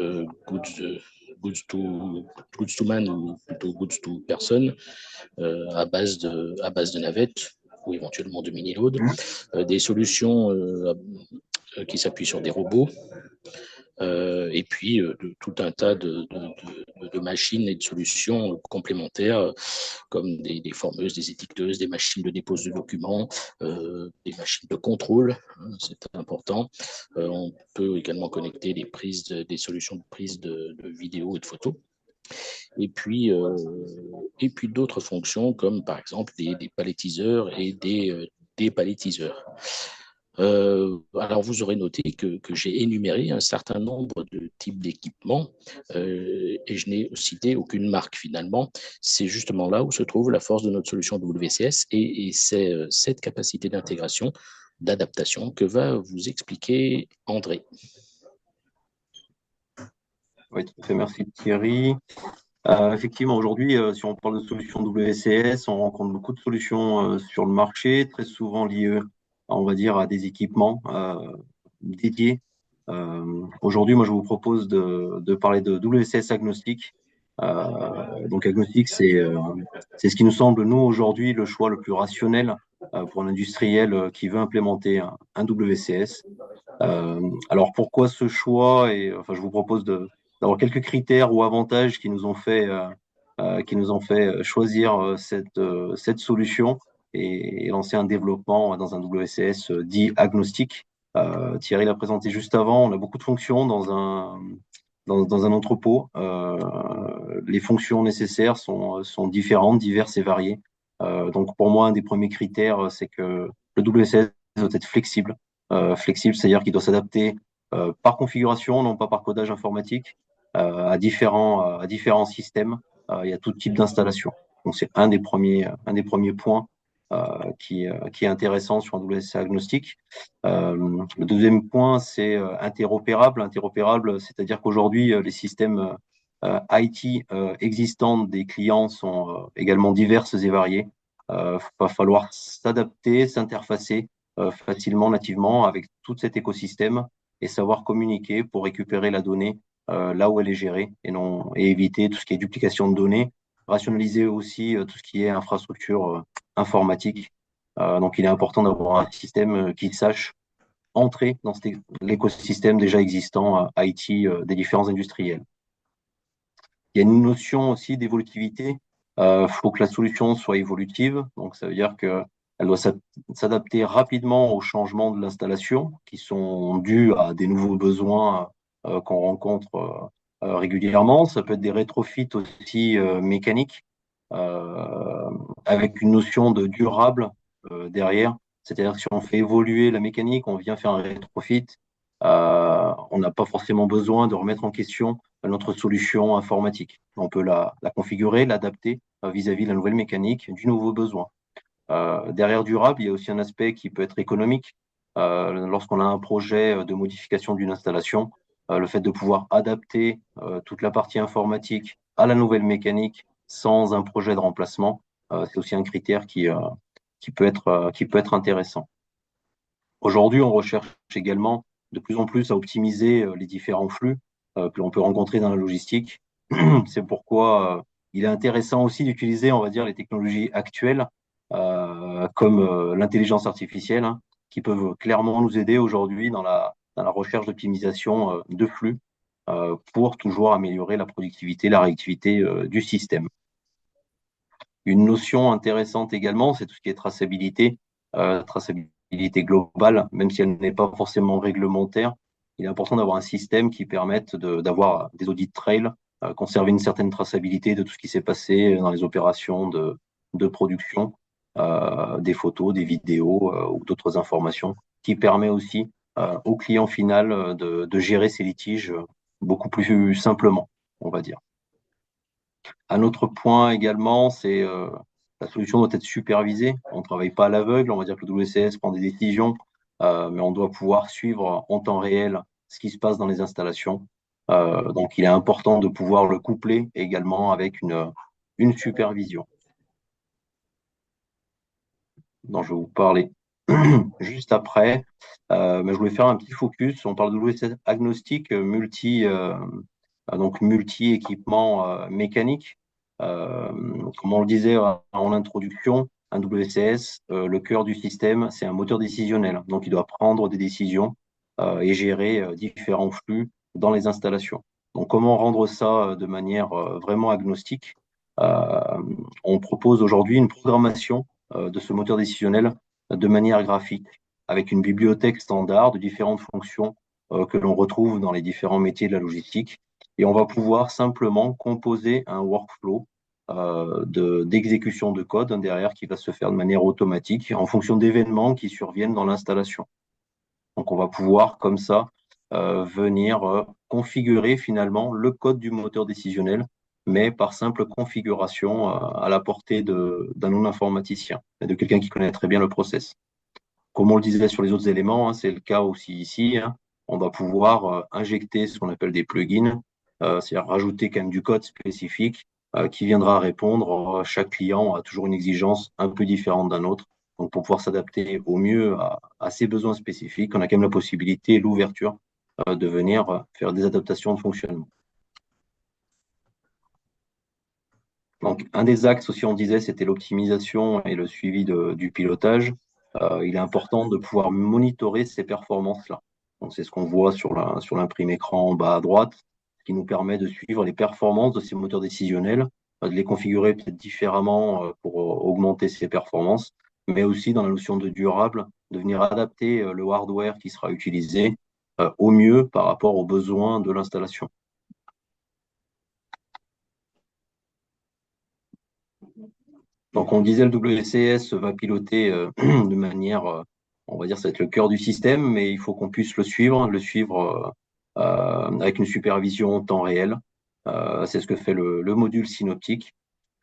goods to man ou plutôt goods to person, à base de navettes ou éventuellement de mini-load, des solutions qui s'appuient sur des robots, et puis tout un tas de machines et de solutions complémentaires comme des formeuses, des étiqueteuses, des machines de dépose de documents, des machines de contrôle, c'est important. On peut également connecter des solutions de prise de vidéo et de photos. Et puis d'autres fonctions comme par exemple des palettiseurs et des dépalettiseurs. Alors, vous aurez noté que j'ai énuméré un certain nombre de types d'équipements et je n'ai cité aucune marque finalement. C'est justement là où se trouve la force de notre solution WCS et c'est cette capacité d'intégration, d'adaptation que va vous expliquer André. Oui, tout à fait. Merci Thierry. Effectivement, aujourd'hui, si on parle de solutions WCS, on rencontre beaucoup de solutions sur le marché, très souvent liées, on va dire, à des équipements dédiés. Aujourd'hui, moi, je vous propose de parler de WCS agnostique. Donc, agnostique, c'est ce qui nous semble, nous, aujourd'hui, le choix le plus rationnel pour un industriel qui veut implémenter un WCS. Alors, pourquoi ce choix? Enfin, je vous propose d'avoir quelques critères ou avantages qui nous ont fait choisir cette solution et lancer un développement dans un WCS dit agnostique. Thierry l'a présenté juste avant. On a beaucoup de fonctions dans un entrepôt. Les fonctions nécessaires sont différentes, diverses et variées. Donc pour moi, un des premiers critères, c'est que le WCS doit être flexible. Flexible, c'est-à-dire qu'il doit s'adapter par configuration, non pas par codage informatique, à différents systèmes. Il y a tout type d'installation. Donc c'est un des premiers points qui est intéressant sur un WCS agnostique. Le deuxième point, c'est interopérable. Interopérable, c'est-à-dire qu'aujourd'hui, les systèmes IT existants des clients sont également diverses et variées. Va falloir s'adapter, s'interfacer facilement, nativement avec tout cet écosystème et savoir communiquer pour récupérer la donnée là où elle est gérée et éviter tout ce qui est duplication de données, rationaliser aussi tout ce qui est infrastructure informatique. Donc, il est important d'avoir un système qui sache entrer dans l'écosystème déjà existant IT des différents industriels. Il y a une notion aussi d'évolutivité. Il faut que la solution soit évolutive. Donc, ça veut dire qu'elle doit s'adapter rapidement aux changements de l'installation qui sont dus à des nouveaux besoins qu'on rencontre régulièrement. Ça peut être des rétrofits aussi mécaniques avec une notion de durable derrière. C'est-à-dire que si on fait évoluer la mécanique, on vient faire un rétrofit, on n'a pas forcément besoin de remettre en question notre solution informatique. On peut la configurer, l'adapter vis-à-vis de la nouvelle mécanique, du nouveau besoin. Derrière durable, il y a aussi un aspect qui peut être économique. Lorsqu'on a un projet de modification d'une installation, le fait de pouvoir adapter toute la partie informatique à la nouvelle mécanique sans un projet de remplacement, c'est aussi un critère qui peut être intéressant. Aujourd'hui, on recherche également de plus en plus à optimiser les différents flux que l'on peut rencontrer dans la logistique. C'est pourquoi il est intéressant aussi d'utiliser, on va dire, les technologies actuelles comme l'intelligence artificielle, hein, qui peuvent clairement nous aider aujourd'hui dans la recherche d'optimisation de flux pour toujours améliorer la productivité, la réactivité du système. Une notion intéressante également, c'est tout ce qui est traçabilité globale, même si elle n'est pas forcément réglementaire. Il est important d'avoir un système qui permette d'avoir des audits trail, conserver une certaine traçabilité de tout ce qui s'est passé dans les opérations de production, des photos, des vidéos ou d'autres informations, qui permet aussi au client final de gérer ses litiges beaucoup plus simplement, on va dire. Un autre point également, c'est la solution doit être supervisée. On ne travaille pas à l'aveugle. On va dire que le WCS prend des décisions, mais on doit pouvoir suivre en temps réel ce qui se passe dans les installations. Donc, il est important de pouvoir le coupler également avec une supervision, dont je vais vous parler juste après. Mais je voulais faire un petit focus. On parle de WCS agnostique, donc multi-équipement mécanique. Comme on le disait en introduction, un WCS, le cœur du système, c'est un moteur décisionnel. Donc, il doit prendre des décisions et gérer différents flux dans les installations. Donc, comment rendre ça de manière vraiment agnostique? On propose aujourd'hui une programmation de ce moteur décisionnel de manière graphique, avec une bibliothèque standard de différentes fonctions que l'on retrouve dans les différents métiers de la logistique. Et on va pouvoir simplement composer un workflow d'exécution de code derrière qui va se faire de manière automatique en fonction d'événements qui surviennent dans l'installation. Donc, on va pouvoir comme ça venir configurer finalement le code du moteur décisionnel, mais par simple configuration à la portée d'un non-informaticien et de quelqu'un qui connaît très bien le process. Comme on le disait sur les autres éléments, hein, c'est le cas aussi ici. Hein, on va pouvoir injecter ce qu'on appelle des plugins, c'est-à-dire rajouter quand même du code spécifique qui viendra répondre. Chaque client a toujours une exigence un peu différente d'un autre. Donc, pour pouvoir s'adapter au mieux à ses besoins spécifiques, on a quand même la possibilité et l'ouverture de venir faire des adaptations de fonctionnement. Donc, un des axes aussi, on disait, c'était l'optimisation et le suivi du pilotage. Il est important de pouvoir monitorer ces performances-là. Donc, c'est ce qu'on voit sur l'imprime écran en bas à droite, qui nous permet de suivre les performances de ces moteurs décisionnels, de les configurer peut-être différemment pour augmenter ces performances, mais aussi dans la notion de durable, de venir adapter le hardware qui sera utilisé au mieux par rapport aux besoins de l'installation. Donc, on disait le WCS va piloter de manière, on va dire, ça va être le cœur du système, mais il faut qu'on puisse le suivre avec une supervision en temps réel. C'est ce que fait le module synoptique,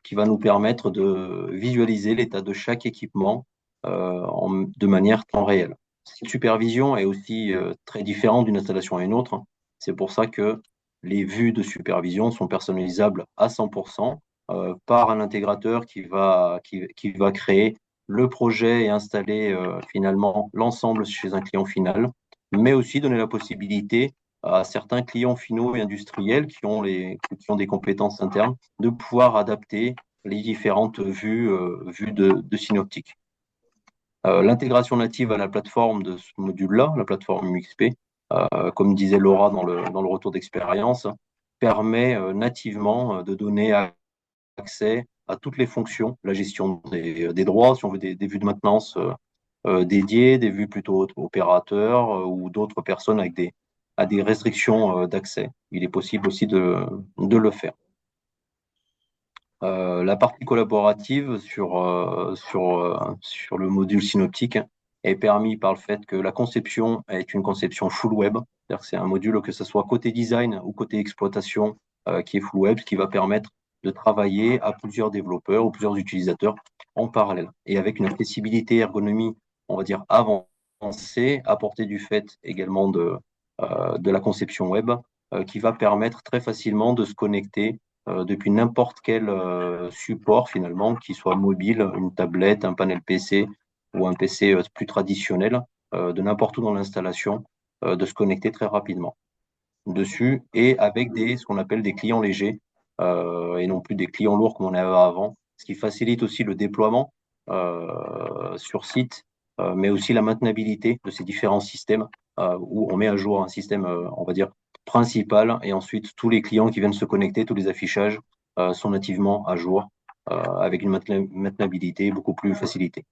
qui va nous permettre de visualiser l'état de chaque équipement de manière temps réel. Cette supervision est aussi très différente d'une installation à une autre. C'est pour ça que les vues de supervision sont personnalisables à 100%. Par un intégrateur qui va créer le projet et installer finalement l'ensemble chez un client final, mais aussi donner la possibilité à certains clients finaux et industriels qui ont des compétences internes de pouvoir adapter les différentes vues de Synoptic. L'intégration native à la plateforme de ce module-là, la plateforme UXP, comme disait Laura dans le retour d'expérience, permet nativement de donner accès à toutes les fonctions, la gestion des droits, si on veut des vues de maintenance dédiées, des vues plutôt opérateurs ou d'autres personnes avec à des restrictions d'accès. Il est possible aussi de le faire. La partie collaborative sur le module synoptique est permise par le fait que la conception est une conception full web, c'est-à-dire que c'est un module que ce soit côté design ou côté exploitation qui est full web, ce qui va permettre de travailler à plusieurs développeurs ou plusieurs utilisateurs en parallèle et avec une accessibilité ergonomie, on va dire avancée, apportée du fait également de la conception web, qui va permettre très facilement de se connecter depuis n'importe quel support finalement, qu'il soit mobile, une tablette, un panel PC ou un PC plus traditionnel, de n'importe où dans l'installation, de se connecter très rapidement dessus et avec ce qu'on appelle des clients légers et non plus des clients lourds comme on avait avant, ce qui facilite aussi le déploiement sur site, mais aussi la maintenabilité de ces différents systèmes où on met à jour un système, on va dire, principal et ensuite tous les clients qui viennent se connecter, tous les affichages sont nativement à jour avec une maintenabilité beaucoup plus facilitée.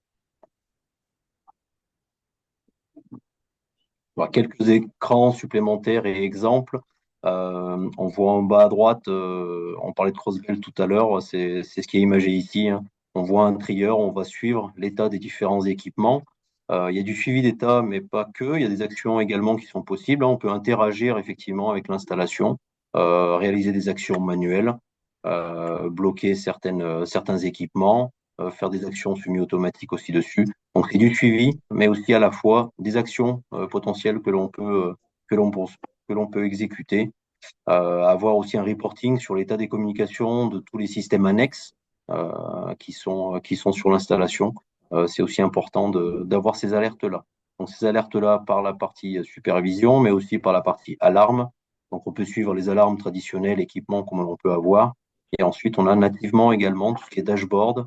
Voilà, quelques écrans supplémentaires et exemples. On voit en bas à droite, on parlait de Crossbell tout à l'heure, c'est ce qui est imagé ici, hein. On voit un trieur, on va suivre l'état des différents équipements. Il y a du suivi d'état, mais pas que. Il y a des actions également qui sont possibles, hein. On peut interagir effectivement avec l'installation, réaliser des actions manuelles, bloquer certains équipements, faire des actions semi-automatiques aussi dessus. Donc c'est du suivi, mais aussi à la fois des actions potentielles que l'on peut exécuter. Avoir aussi un reporting sur l'état des communications de tous les systèmes annexes qui sont sur l'installation. C'est aussi important d'avoir ces alertes-là. Donc ces alertes-là par la partie supervision, mais aussi par la partie alarme. Donc on peut suivre les alarmes traditionnelles, équipements comme on peut avoir. Et ensuite, on a nativement également tout ce qui est dashboard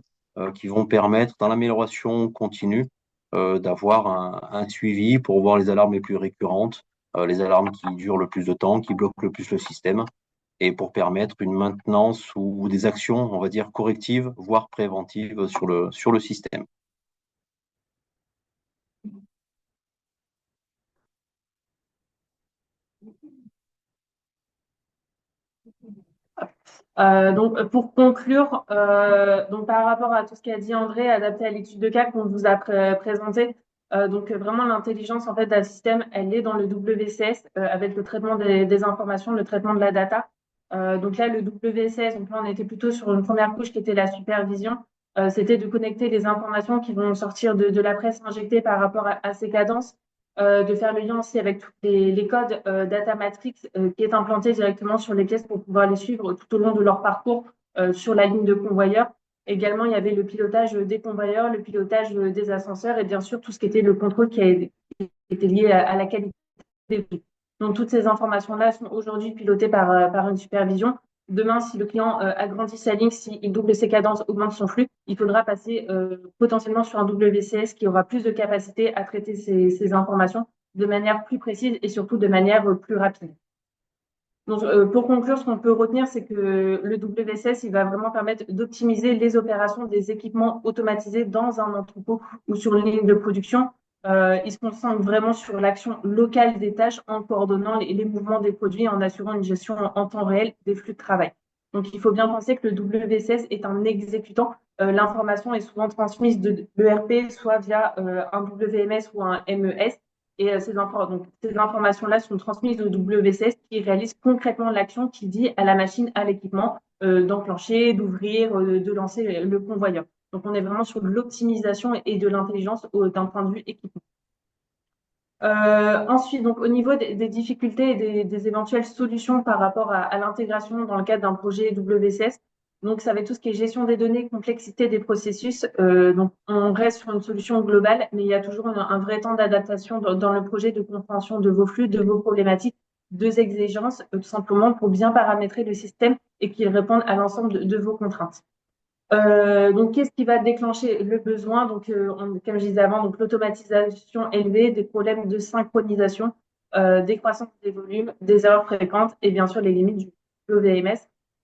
qui vont permettre, dans l'amélioration continue, d'avoir un suivi pour voir les alarmes les plus récurrentes, les alarmes qui durent le plus de temps, qui bloquent le plus le système, et pour permettre une maintenance ou des actions, on va dire, correctives, voire préventives sur le système. Donc, pour conclure, donc par rapport à tout ce qu'a dit André, adapté à l'étude de cas qu'on vous a présentée, donc vraiment l'intelligence en fait d'un système, elle est dans le WCS avec le traitement des informations, le traitement de la data. Donc là, le WCS, donc là, on était plutôt sur une première couche qui était la supervision. C'était de connecter les informations qui vont sortir de la presse injectée par rapport à ces cadences, de faire le lien aussi avec tous les codes Data Matrix qui est implanté directement sur les pièces pour pouvoir les suivre tout au long de leur parcours sur la ligne de convoyeur. Également, il y avait le pilotage des convoyeurs, le pilotage des ascenseurs et bien sûr tout ce qui était le contrôle qui était lié à la qualité des prix. Donc, toutes ces informations-là sont aujourd'hui pilotées par une supervision. Demain, si le client agrandit sa ligne, s'il double ses cadences, augmente son flux, il faudra passer potentiellement sur un WCS qui aura plus de capacité à traiter ces informations de manière plus précise et surtout de manière plus rapide. Donc, pour conclure, ce qu'on peut retenir, c'est que le WCS, il va vraiment permettre d'optimiser les opérations des équipements automatisés dans un entrepôt ou sur une ligne de production. Il se concentre vraiment sur l'action locale des tâches en coordonnant les mouvements des produits, en assurant une gestion en temps réel des flux de travail. Donc, il faut bien penser que le WCS est un exécutant. L'information est souvent transmise de l'ERP, soit via un WMS ou un MES. Et ces informations-là sont transmises au WCS qui réalise concrètement l'action qui dit à la machine, à l'équipement, d'enclencher, d'ouvrir, de lancer le convoyeur. Donc, on est vraiment sur de l'optimisation et de l'intelligence d'un point de vue équipement. Ensuite, donc, au niveau des difficultés et des éventuelles solutions par rapport à l'intégration dans le cadre d'un projet WCS, donc ça va être tout ce qui est gestion des données, complexité des processus. Donc, on reste sur une solution globale, mais il y a toujours un vrai temps d'adaptation dans le projet de compréhension de vos flux, de vos problématiques, deux exigences, tout simplement pour bien paramétrer le système et qu'il réponde à l'ensemble de vos contraintes. Donc, qu'est-ce qui va déclencher le besoin? Donc, comme je disais avant, donc l'automatisation élevée, des problèmes de synchronisation, des croissances des volumes, des erreurs fréquentes et bien sûr les limites du WMS.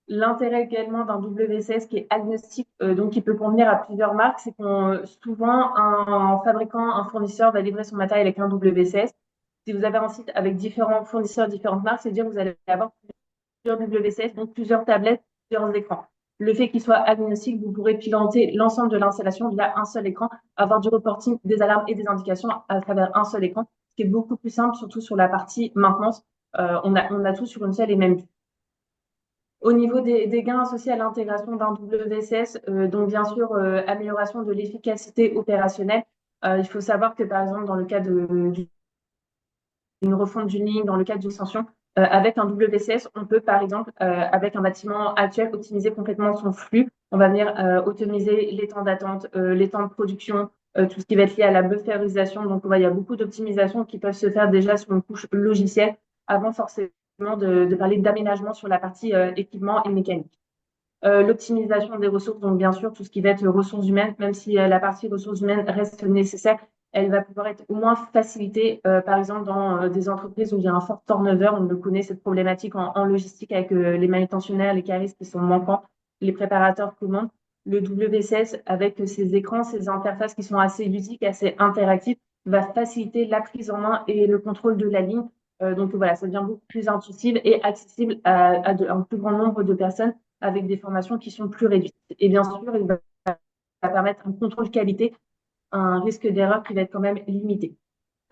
L'intérêt également d'un WCS qui est agnostique, donc qui peut convenir à plusieurs marques, c'est qu'on souvent un fabricant, un fournisseur va livrer son matériel avec un WCS. Si vous avez un site avec différents fournisseurs, différentes marques, c'est-à-dire que vous allez avoir plusieurs WCS, donc plusieurs tablettes, plusieurs écrans. Le fait qu'il soit agnostique, vous pourrez piloter l'ensemble de l'installation via un seul écran, avoir du reporting, des alarmes et des indications à travers un seul écran, ce qui est beaucoup plus simple, surtout sur la partie maintenance. On a tout sur une seule et même vue. Au niveau des gains associés à l'intégration d'un WCS, donc bien sûr, amélioration de l'efficacité opérationnelle. Il faut savoir que, par exemple, dans le cas d'une refonte d'une ligne, dans le cas d'une extension, avec un WCS, on peut, par exemple, avec un bâtiment actuel, optimiser complètement son flux. On va venir optimiser les temps d'attente, les temps de production, tout ce qui va être lié à la bufferisation. Donc, il y a beaucoup d'optimisations qui peuvent se faire déjà sur une couche logicielle avant forcément de parler d'aménagement sur la partie équipement et mécanique. L'optimisation des ressources, donc bien sûr, tout ce qui va être ressources humaines, même si la partie ressources humaines reste nécessaire, elle va pouvoir être au moins facilitée, par exemple, dans des entreprises où il y a un fort turnover. On le connaît, cette problématique en logistique avec les manutentionnaires, les caristes qui sont manquants, les préparateurs commandes. Le WCS, avec ses écrans, ses interfaces qui sont assez ludiques, assez interactives, va faciliter la prise en main et le contrôle de la ligne. Donc voilà, ça devient beaucoup plus intuitif et accessible à un plus grand nombre de personnes avec des formations qui sont plus réduites. Et bien sûr, il va permettre un contrôle qualité, un risque d'erreur qui va être quand même limité.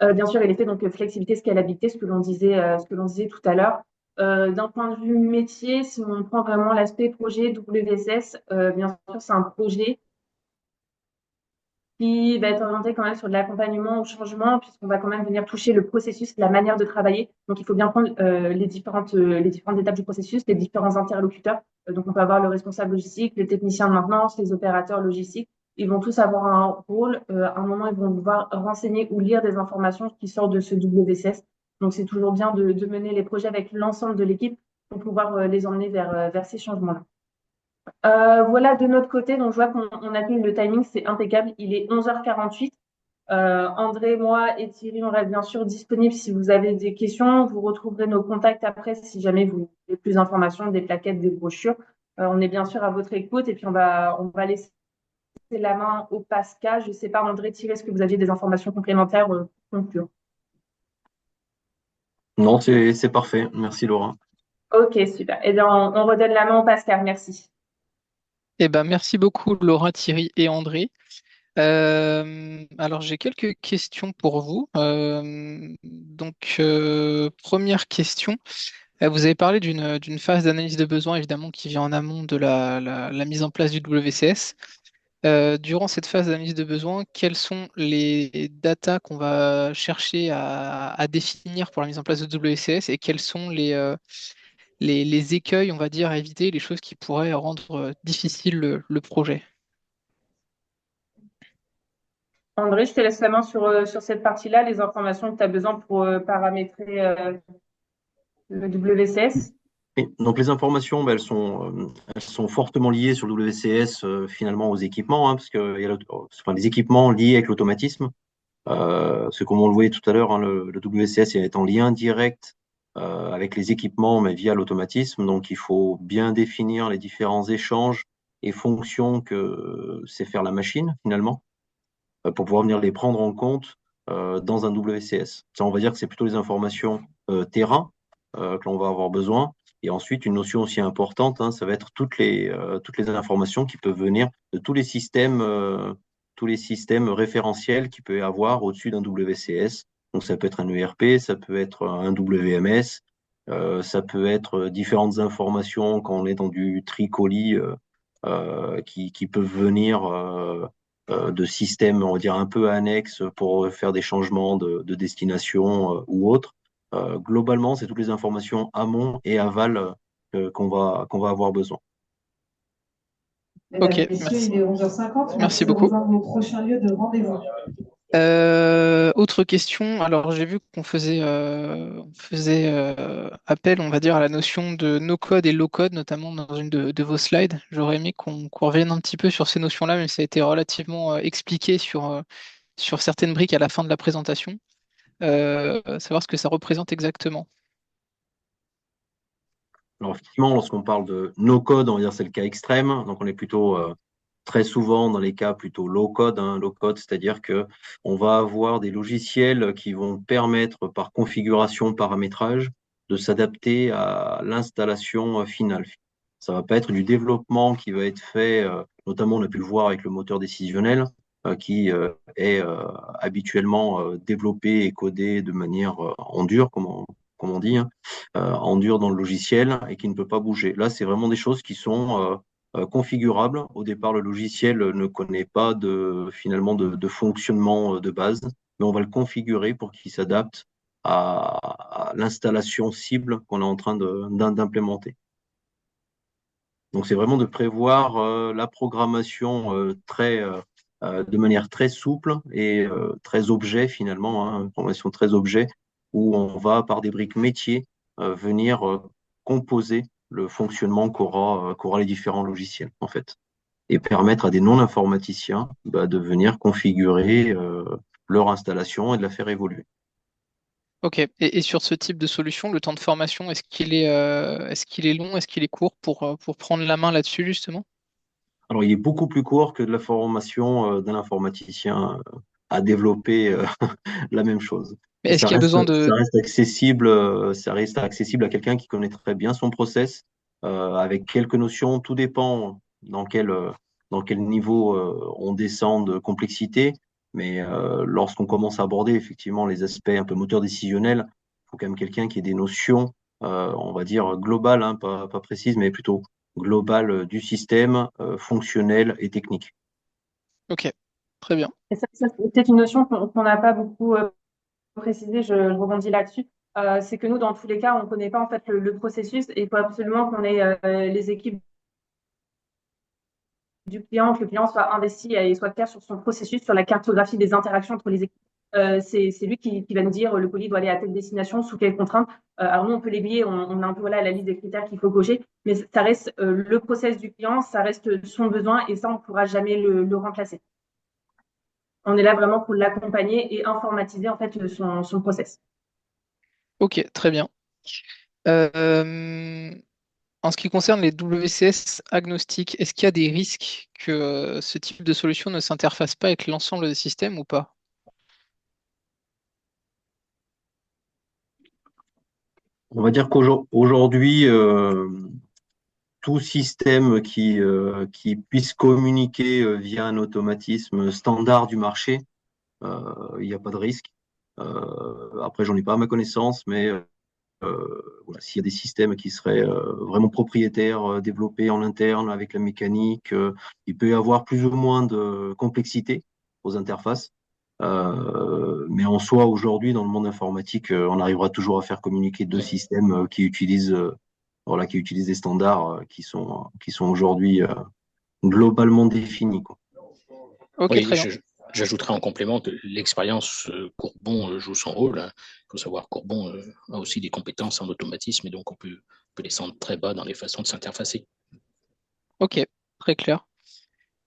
Bien sûr, il est fait donc flexibilité, scalabilité, ce que l'on disait tout à l'heure. D'un point de vue métier, si on prend vraiment l'aspect projet WSS, bien sûr, c'est un projet qui va être orienté quand même sur de l'accompagnement au changement, puisqu'on va quand même venir toucher le processus, la manière de travailler. Donc, il faut bien prendre les différentes étapes du processus, les différents interlocuteurs. Donc, on peut avoir le responsable logistique, le technicien de maintenance, les opérateurs logistiques. Ils vont tous avoir un rôle. À un moment, ils vont devoir renseigner ou lire des informations qui sortent de ce WCS. Donc, c'est toujours bien de mener les projets avec l'ensemble de l'équipe pour pouvoir les emmener vers ces changements-là. Voilà de notre côté, donc je vois qu'on a tenu le timing, c'est impeccable. Il est 11h48. André, moi et Thierry, on reste bien sûr disponibles si vous avez des questions. Vous retrouverez nos contacts après si jamais vous voulez plus d'informations, des plaquettes, des brochures. On est bien sûr à votre écoute et puis on va laisser la main au Pascal. Je ne sais pas, André, Thierry, est-ce que vous aviez des informations complémentaires pour conclure? Non, c'est parfait. Merci Laura. Ok, super. Eh bien, on redonne la main au Pascal. Merci. Eh ben, merci beaucoup Laura, Thierry et André. Alors j'ai quelques questions pour vous. Première question. Vous avez parlé d'une phase d'analyse de besoin évidemment qui vient en amont de la mise en place du WCS. Durant cette phase d'analyse de besoin, quelles sont les datas qu'on va chercher à définir pour la mise en place de WCS et quels sont les écueils, on va dire, à éviter, les choses qui pourraient rendre difficile le projet? André, je te laisse la main sur cette partie-là, les informations que tu as besoin pour paramétrer le WCS. Et donc les informations, ben, elles sont fortement liées sur le WCS finalement aux équipements, hein, parce que il y a les équipements liés avec l'automatisme. C'est comme on le voyait tout à l'heure, hein, le WCS est en lien direct avec les équipements, mais via l'automatisme. Donc il faut bien définir les différents échanges et fonctions que sait faire la machine finalement, pour pouvoir venir les prendre en compte dans un WCS. Ça, on va dire que c'est plutôt les informations terrain que l'on va avoir besoin. Et ensuite, une notion aussi importante, hein, ça va être toutes les informations qui peuvent venir de tous les systèmes référentiels qu'il peut y avoir au-dessus d'un WCS. Donc, ça peut être un ERP, ça peut être un WMS, ça peut être différentes informations quand on est dans du tri-colis qui peuvent venir de systèmes, on va dire, un peu annexes pour faire des changements de destination ou autre. Globalement, c'est toutes les informations amont et aval qu'on va avoir besoin. Ok, Mesdames et messieurs, merci. il est 11h50. Merci Merci de beaucoup. rejoindre vos prochains lieux de rendez-vous. Autre question. Alors, j'ai vu on faisait appel, on va dire, à la notion de no-code et low-code, notamment dans une de vos slides. J'aurais aimé qu'on revienne un petit peu sur ces notions-là, mais ça a été relativement expliqué sur certaines briques à la fin de la présentation. Savoir ce que ça représente exactement. Alors, effectivement, lorsqu'on parle de no-code, on va dire c'est le cas extrême. Donc, on est plutôt très souvent dans les cas plutôt low-code. Low-code, c'est-à-dire que on va avoir des logiciels qui vont permettre, par configuration, paramétrage, de s'adapter à l'installation finale. Ça va pas être du développement qui va être fait, notamment on a pu le voir avec le moteur décisionnel, qui est habituellement développé et codé de manière en dur, comme on dit, en dur dans le logiciel et qui ne peut pas bouger. Là, c'est vraiment des choses qui sont configurables. Au départ, le logiciel ne connaît pas finalement de fonctionnement de base, mais on va le configurer pour qu'il s'adapte à l'installation cible qu'on est en train d'implémenter. Donc, c'est vraiment de prévoir la programmation de manière très souple et très objet finalement, une programmation très objet, où on va, par des briques métiers, venir composer le fonctionnement qu'aura les différents logiciels, en fait, et permettre à des non-informaticiens de venir configurer leur installation et de la faire évoluer. Ok. Et sur ce type de solution, le temps de formation, est-ce qu'il est long, est-ce qu'il est court pour prendre la main là-dessus, justement? Alors, il est beaucoup plus court que de la formation d'un informaticien à développer la même chose. Mais Et est-ce qu'il y a besoin ça de... reste accessible à quelqu'un qui connaît très bien son process, avec quelques notions. Tout dépend dans quel niveau on descend de complexité. Mais lorsqu'on commence à aborder effectivement les aspects un peu moteur décisionnel, il faut quand même quelqu'un qui ait des notions, on va dire globales, hein, pas précises, mais plutôt globales du système, fonctionnel et technique. Ok, très bien. Et ça, c'est peut-être une notion qu'on n'a pas beaucoup précisée, je rebondis là-dessus. C'est que nous, dans tous les cas, on ne connaît pas en fait le processus et il faut absolument qu'on ait les équipes du client, que le client soit investi et soit clair sur son processus, sur la cartographie des interactions entre les équipes. C'est lui qui va nous dire le colis doit aller à telle destination, sous quelles contraintes. Alors nous, on peut l'aiguiller, on a un peu voilà, la liste des critères qu'il faut cocher, mais ça reste le process du client, ça reste son besoin et ça, on ne pourra jamais le remplacer. On est là vraiment pour l'accompagner et informatiser en fait son process. Ok, très bien. Euh, En ce qui concerne les WCS agnostiques, est-ce qu'il y a des risques que ce type de solution ne s'interface pas avec l'ensemble des systèmes ou pas? On va dire qu'aujourd'hui, tout système qui puisse communiquer via un automatisme standard du marché, il n'y a pas de risque. Après, j'en ai pas à ma connaissance, mais voilà, s'il y a des systèmes qui seraient vraiment propriétaires, développés en interne avec la mécanique, il peut y avoir plus ou moins de complexité aux interfaces. Mais en soi, aujourd'hui, dans le monde informatique, on arrivera toujours à faire communiquer deux systèmes qui utilisent des standards qui sont aujourd'hui globalement définis, quoi. Ok, Oui, très bien. j'ajouterais en complément que l'expérience Courbon joue son rôle, hein. Il faut savoir Courbon a aussi des compétences en automatisme et donc peut descendre très bas dans les façons de s'interfacer. Ok, très clair.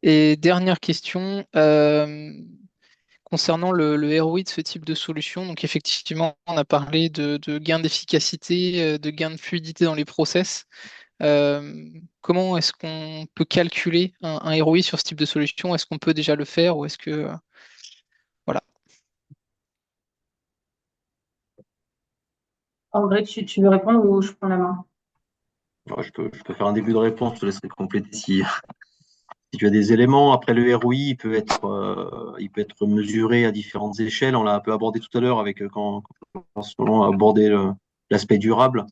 Et dernière question, concernant le ROI de ce type de solution. Donc effectivement, on a parlé de gains d'efficacité, de gains de fluidité dans les process. Comment est-ce qu'on peut calculer un ROI sur ce type de solution? Est-ce qu'on peut déjà le faire ou est-ce que... voilà. En vrai, tu veux répondre ou je prends la main? Ouais, je peux faire un début de réponse, je te laisserai compléter si tu as des éléments. Après, le ROI, il peut être mesuré à différentes échelles. On l'a un peu abordé tout à l'heure avec quand on a abordé l'aspect durable.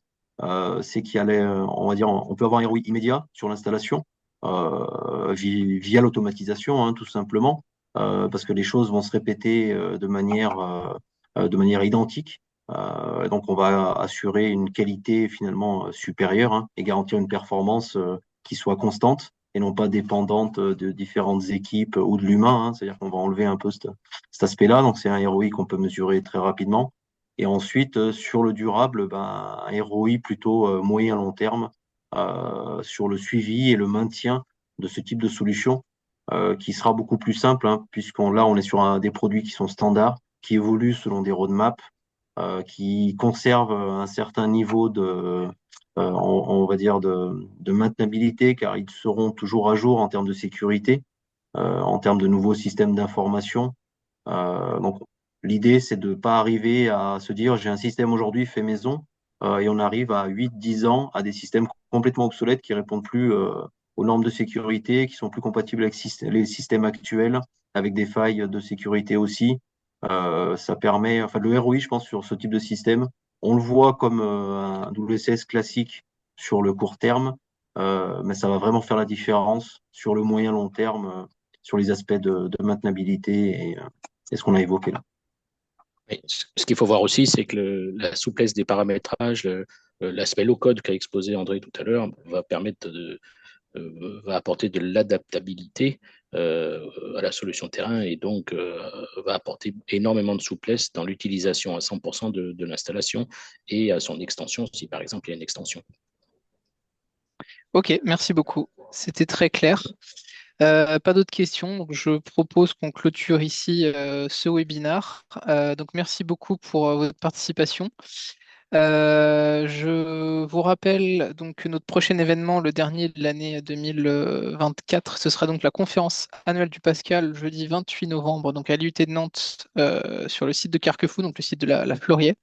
C'est qu'il y a on va dire, on peut avoir un ROI immédiat sur l'installation via l'automatisation, hein, tout simplement, parce que les choses vont se répéter de manière identique. Donc, on va assurer une qualité finalement supérieure, hein, et garantir une performance qui soit constante. et non pas dépendante de différentes équipes ou de l'humain, hein. C'est-à-dire qu'on va enlever un peu cet aspect-là. Donc, c'est un ROI qu'on peut mesurer très rapidement. Et ensuite, sur le durable, ben, un ROI plutôt moyen long terme sur le suivi et le maintien de ce type de solution qui sera beaucoup plus simple, hein, puisqu'on on est sur des produits qui sont standards, qui évoluent selon des roadmaps, qui conservent un certain niveau on va dire de maintenabilité, car ils seront toujours à jour en termes de sécurité, en termes de nouveaux systèmes d'information. Donc, l'idée, c'est de ne pas arriver à se dire, j'ai un système aujourd'hui fait maison, et on arrive à 8, 10 ans à des systèmes complètement obsolètes qui répondent plus aux normes de sécurité, qui sont plus compatibles avec les systèmes actuels, avec des failles de sécurité aussi. Ça permet, enfin, le ROI, je pense, sur ce type de système, on le voit comme un WCS classique sur le court terme, mais ça va vraiment faire la différence sur le moyen long terme, sur les aspects de maintenabilité et ce qu'on a évoqué là. Et ce qu'il faut voir aussi, c'est que la souplesse des paramétrages, l'aspect low-code qu'a exposé André tout à l'heure, va apporter de l'adaptabilité à la solution terrain et donc va apporter énormément de souplesse dans l'utilisation à 100% de l'installation et à son extension, si par exemple il y a une extension. Ok, merci beaucoup. C'était très clair. Pas d'autres questions, donc je propose qu'on clôture ici ce webinaire. Donc merci beaucoup pour votre participation. Je vous rappelle donc que notre prochain événement, le dernier de l'année 2024, ce sera donc la conférence annuelle du Pascal, jeudi 28 novembre, donc à l'IUT de Nantes, sur le site de Carquefou, donc le site de la Fleuriet.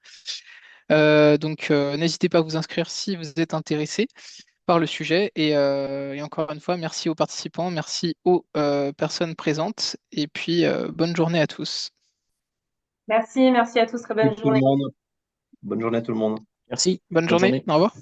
Donc n'hésitez pas à vous inscrire si vous êtes intéressé par le sujet. Et encore une fois, merci aux participants, merci aux personnes présentes, et puis bonne journée à tous. Merci à tous, très bonne Merci tout le journée. monde. Bonne journée à tout le monde. Merci, Bonne bonne journée, journée. au revoir.